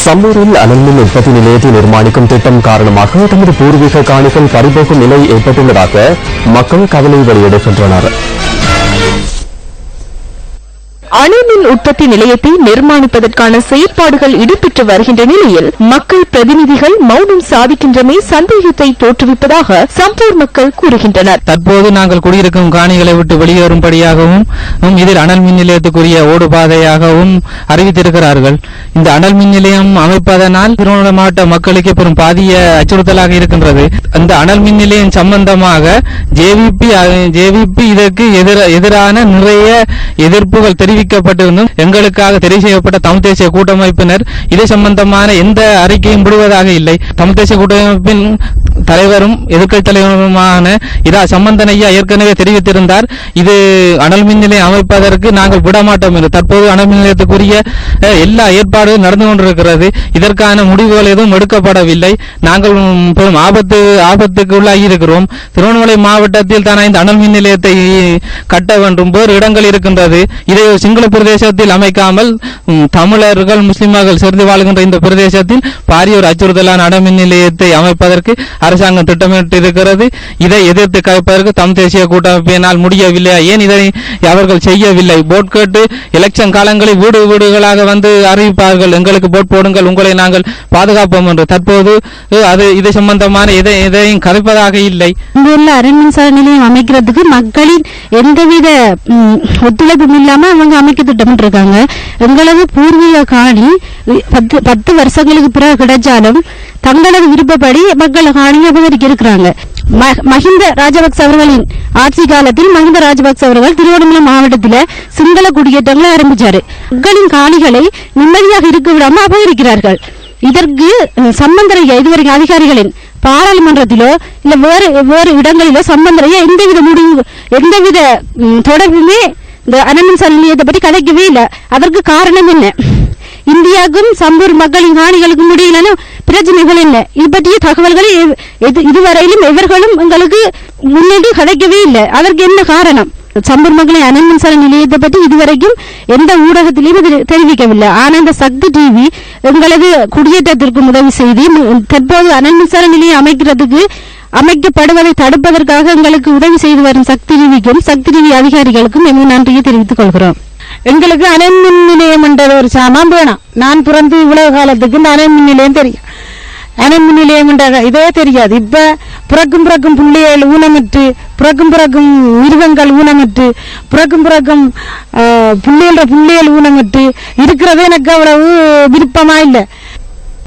சம்பூரில் அனல்மின் உற்பத்தி நிலையத்தை நிர்மாணிக்கும் திட்டம் காரணமாக தமது பூர்வீக காணிகள் பறிபோகும் நிலை ஏற்பட்டுள்ளதாக மக்கள் கவலை வெளியிடுகின்றனர். அணுமின் உற்பத்தி நிலையத்தை நிர்மாணிப்பதற்கான செயற்பாடுகள் இடம்பெற்று வருகின்ற நிலையில் மக்கள் பிரதிநிதிகள் மௌனம் சாதிக்கின்றமை சந்தேகத்தை தோற்றுவிப்பதாக சம்பூர் மக்கள் கூறுகின்றனர். தற்போது நாங்கள் குடியிருக்கும் காணிகளை விட்டு வெளியேறும்படியாகவும் இதில் அனல் மின் நிலையத்துக்குரிய ஓடுபாதையாகவும் அறிவித்திருக்கிறார்கள். இந்த அனல் மின் நிலையம் அமைப்பதனால் திருவண்ணாமலை மாவட்ட மக்களுக்கு பெரும் பாதிய அச்சுறுத்தலாக இருக்கின்றது. இந்த அனல் மின் நிலையம் சம்பந்தமாக ஜேவிபி இதற்கு எதிரான நிறைய எதிர்ப்புகள் தெரிவிக்கப்பட்டிருந்தும் எங்களுக்காக தெரிவு செய்யப்பட்ட தமிழ் தேசிய கூட்டமைப்பினர் இது சம்பந்தமான எந்த அறிக்கையும் விடுவதாக இல்லை. தமிழ் தேசிய கூட்டமைப்பின் தலைவரும் எதிர்க்கட்சி தலைவருமான இரா சம்பந்தனையா ஏற்கனவே தெரிவித்திருந்தார், இது அனல் மின் நிலையம் அமைப்பதற்கு நாங்கள் விடமாட்டோம் என்று. தற்போது அனல் மின் நிலையத்துக்குரிய எல்லா ஏற்பாடுகளும் நடந்து கொண்டிருக்கிறது. இதற்கான முடிவுகள் எதுவும் எடுக்கப்படவில்லை. நாங்கள் பெரும் ஆபத்துக்கு உள்ளாகி இருக்கிறோம். திருவண்ணாமலை மாவட்டத்தில் தானே இந்த அனல் மின் நிலையத்தை கட்ட வேண்டும் வேறு இடங்கள் இருக்கின்றது. இதை சிங்கள பிரதேசத்தில் அமைக்காமல் தமிழர்கள் முஸ்லிம்கள் சேர்ந்து வாழ்கின்ற இந்த பிரதேசத்தில் பாரிய ஒரு அச்சுறுத்தலான அனல் மின் நிலையத்தை அமைப்பதற்கு அரசாங்கம் திட்டமிட்டிருக்கிறது. இதை எதிர்த்து கலைப்பதற்கு தமிழ் தேசிய கூட்டமைப்பினால் முடியவில்லை. ஏன் இதை அவர்கள் செய்யவில்லை? போட் கேட்டு எலெக்ஷன் காலங்களில் வீடு வீடுகளாக வந்து அறிவிப்பார்கள், எங்களுக்கு போட் போடுங்கள், உங்களை நாங்கள் பாதுகாப்போம் என்று. தற்போது அது இது சம்பந்தமான எதையும் கதைப்பதாக இல்லை. இங்குள்ள அனல் மின்சார நிலையம் அமைக்கிறதுக்கு மக்களின் எந்தவித ஒத்துழைப்பும் இல்லாம அவங்க அமைக்க திட்டமிட்டிருக்காங்க. எங்களது பூர்வீக காணி 10 வருஷங்களுக்கு பிறகு கிடைச்சாலும் தங்களது விருப்பப்படி மக்கள் காணியை அபகரிக்க இருக்கிறாங்க. மஹிந்த ராஜபக்ச அவர்களின் ஆட்சி காலத்தில் மஹிந்த ராஜபக்ச அவர்கள் திருவண்ணாமலை மாவட்டத்தில் சிங்கள குடியேற்றங்களை ஆரம்பிச்சாரு. மக்களின் காணிகளை நிம்மதியாக இருக்க விடாம அபகரிக்கிறார்கள். இதற்கு சம்பந்தரையா இதுவரைக்கும் அதிகாரிகளின் பாராளுமன்றத்திலோ இல்ல வேறு இடங்களிலோ சம்பந்தரையா எந்தவித தொடர்புமே இந்த அனல் மின்சார நிலையத்தை பற்றி கதைக்கவே இல்லை. அதற்கு காரணம் என்ன? இந்தியாவுக்கும் சம்பூர் மக்களின் காணிகளுக்கும் இடையிலான பிரச்சனைகள் என்ன? இது பற்றிய தகவல்களை இதுவரையிலும் எவர்களும் எங்களுக்கு முன்னேறி கதைக்கவே இல்லை. அதற்கு என்ன காரணம்? சம்பூர் மக்களின் அனல் மின்சார நிலையத்தை பற்றி இதுவரைக்கும் எந்த ஊடகத்திலையும் தெரிவிக்கவில்லை. ஆனால் இந்த சக்தி டிவி எங்களது குடியேற்றத்திற்கு உதவி செய்து தற்போது அனல் மின்சார நிலையம் அமைக்கப்படுவதை தடுப்பதற்காக எங்களுக்கு உதவி செய்து வரும் சக்தி டிவிக்கும் சக்தி டிவி அதிகாரிகளுக்கும் எங்கள் நன்றியை தெரிவித்துக் கொள்கிறோம். எங்களுக்கு அனல் மின் நிலையம் என்ற ஒரு சாமான் வேணும். நான் பிறந்து இவ்வளவு காலத்துக்கு இந்த அனல் மின் நிலையம் தெரியும். அனல் மின் நிலையம் என்ற இதே தெரியாது. இப்ப பிறக்கும் பிள்ளைகள் ஊனமிட்டு பிறக்கும் மிருகங்கள் ஊனமிட்டு பிறக்கும் பிள்ளைகள் ஊனமிட்டு இருக்கிறது எனக்கு அவ்வளவு விருப்பமா இல்லை.